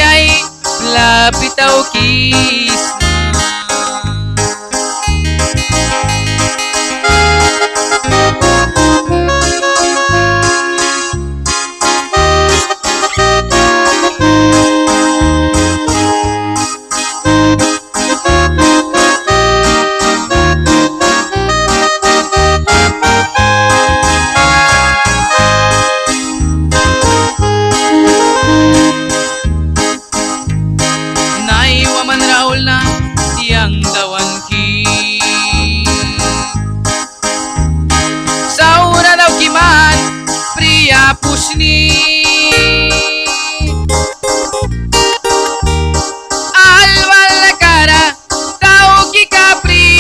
siya'y lapitaw kisma. Yang dawan ki saura daw kiman pria pusni alwal kara tau ki kapri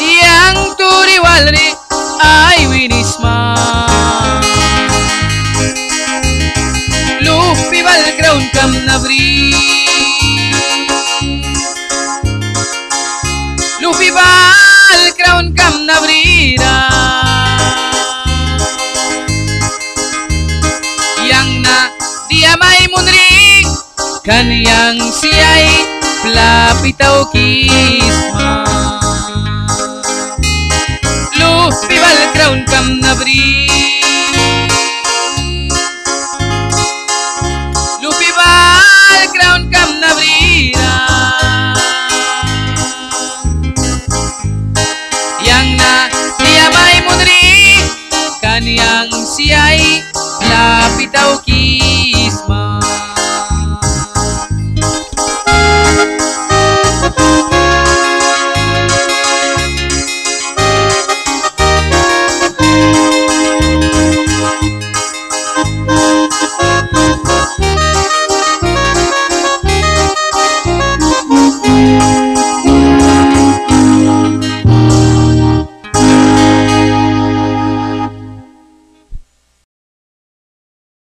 yang turiwal re ay winisma crown kam nabri lupi bal crown kam nabrira yang na dia may munri kan yang siya'y lapitaw kisma lupi bal crown kam nabri